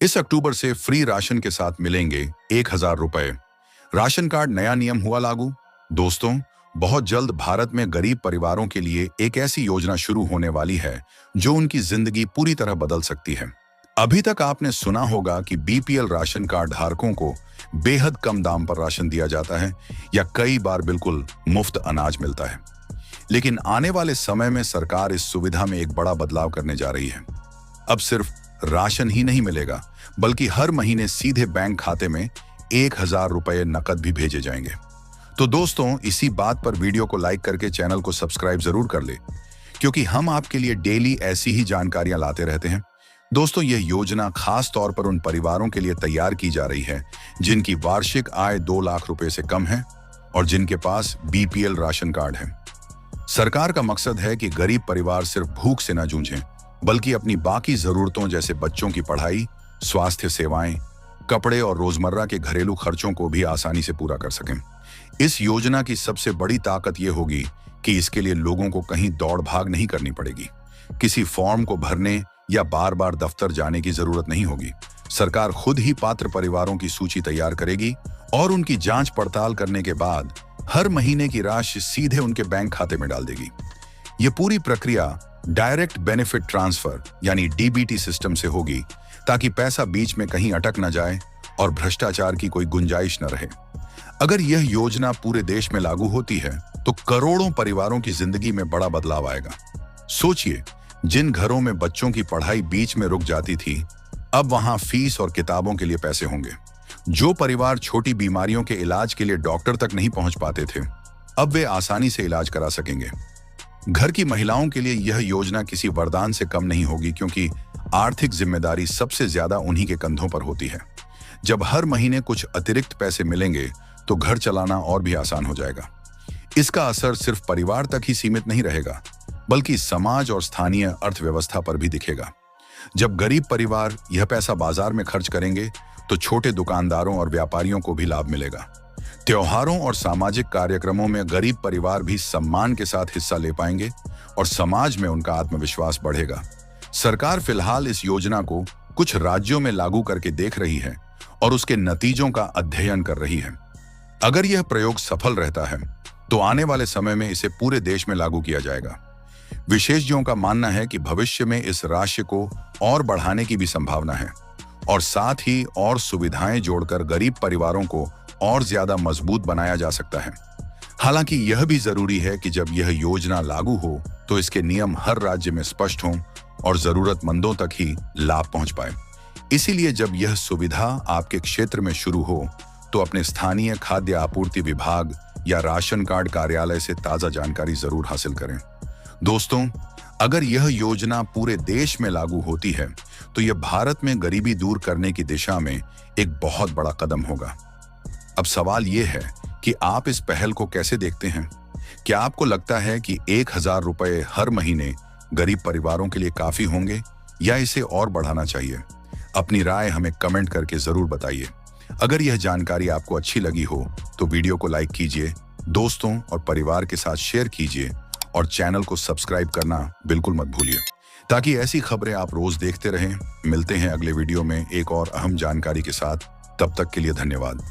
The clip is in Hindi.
इस अक्टूबर से फ्री राशन के साथ मिलेंगे 1,000 रुपए। राशन कार्ड नया नियम हुआ लागू। दोस्तों, बहुत जल्द भारत में गरीब परिवारों के लिए एक ऐसी योजना शुरू होने वाली है जो उनकी जिंदगी पूरी तरह बदल सकती है। अभी तक आपने सुना होगा कि बीपीएल राशन कार्ड धारकों को बेहद कम दाम पर राशन दिया जाता है या कई बार बिल्कुल मुफ्त अनाज मिलता है। लेकिन आने वाले समय में सरकार इस सुविधा में एक बड़ा बदलाव करने जा रही है। अब सिर्फ राशन ही नहीं मिलेगा, बल्कि हर महीने सीधे बैंक खाते में 1,000 रुपए नकद भी भेजे जाएंगे। तो दोस्तों, इसी बात पर वीडियो को लाइक करके चैनल को सब्सक्राइब जरूर कर ले, क्योंकि हम आपके लिए डेली ऐसी ही जानकारियां लाते रहते हैं। दोस्तों, यह योजना खास तौर पर उन परिवारों के लिए तैयार की जा रही है जिनकी वार्षिक आय 2 लाख रुपए से कम है और जिनके पास बीपीएल राशन कार्ड है। सरकार का मकसद है कि गरीब परिवार सिर्फ भूख से न जूझें, बल्कि अपनी बाकी जरूरतों जैसे बच्चों की पढ़ाई, स्वास्थ्य सेवाएं, कपड़े और रोजमर्रा के घरेलू खर्चों को भी आसानी से पूरा कर सकें। इस योजना की सबसे बड़ी ताकत यह होगी कि इसके लिए लोगों को कहीं दौड़ भाग नहीं करनी पड़ेगी। किसी फॉर्म को भरने या बार बार दफ्तर जाने की जरूरत नहीं होगी। सरकार खुद ही पात्र परिवारों की सूची तैयार करेगी और उनकी जांच पड़ताल करने के बाद हर महीने की राशि सीधे उनके बैंक खाते में डाल देगी। ये पूरी प्रक्रिया डायरेक्ट बेनिफिट ट्रांसफर यानी डीबीटी सिस्टम से होगी, ताकि पैसा बीच में कहीं अटक न जाए और भ्रष्टाचार की कोई गुंजाइश न रहे। अगर यह योजना पूरे देश में लागू होती है तो करोड़ों परिवारों की जिंदगी में बड़ा बदलाव आएगा। सोचिए, जिन घरों में बच्चों की पढ़ाई बीच में रुक जाती थी, अब वहां फीस और किताबों के लिए पैसे होंगे। जो परिवार छोटी बीमारियों के इलाज के लिए डॉक्टर तक नहीं पहुंच पाते थे, अब वे आसानी से इलाज करा सकेंगे। घर की महिलाओं के लिए यह योजना किसी वरदान से कम नहीं होगी, क्योंकि आर्थिक जिम्मेदारी सबसे ज्यादा उन्हीं के कंधों पर होती है। जब हर महीने कुछ अतिरिक्त पैसे मिलेंगे तो घर चलाना और भी आसान हो जाएगा। इसका असर सिर्फ परिवार तक ही सीमित नहीं रहेगा, बल्कि समाज और स्थानीय अर्थव्यवस्था पर भी दिखेगा। जब गरीब परिवार यह पैसा बाजार में खर्च करेंगे तो छोटे दुकानदारों और व्यापारियों को भी लाभ मिलेगा। त्योहारों और सामाजिक कार्यक्रमों में गरीब परिवार भी सम्मान के साथ हिस्सा ले पाएंगे और समाज में उनका आत्मविश्वास बढ़ेगा। सरकार फिलहाल इस योजना को कुछ राज्यों में लागू करके देख रही है और उसके नतीजों का अध्ययन कर रही है। अगर यह प्रयोग सफल रहता है तो आने वाले समय में इसे पूरे देश में लागू किया जाएगा। विशेषज्ञों का मानना है कि भविष्य में इस राशि को और बढ़ाने की भी संभावना है और साथ ही और सुविधाएं जोड़कर गरीब परिवारों को और ज्यादा मजबूत बनाया जा सकता है। हालांकि यह भी जरूरी है कि जब यह योजना लागू हो तो इसके नियम हर राज्य में स्पष्ट हों और जरूरतमंदों तक ही लाभ पहुंच पाए। इसीलिए जब यह सुविधा आपके क्षेत्र में शुरू हो तो अपने स्थानीय खाद्य आपूर्ति विभाग या राशन कार्ड कार्यालय से ताजा जानकारी जरूर हासिल करें। दोस्तों, अगर यह योजना पूरे देश में लागू होती है तो यह भारत में गरीबी दूर करने की दिशा में एक बहुत बड़ा कदम होगा। अब सवाल यह है कि आप इस पहल को कैसे देखते हैं? क्या आपको लगता है कि 1,000 रुपए हर महीने गरीब परिवारों के लिए काफी होंगे या इसे और बढ़ाना चाहिए? अपनी राय हमें कमेंट करके जरूर बताइए। अगर यह जानकारी आपको अच्छी लगी हो तो वीडियो को लाइक कीजिए, दोस्तों और परिवार के साथ शेयर कीजिए और चैनल को सब्सक्राइब करना बिल्कुल मत भूलिए, ताकि ऐसी खबरें आप रोज देखते रहें। मिलते हैं अगले वीडियो में एक और अहम जानकारी के साथ। तब तक के लिए धन्यवाद।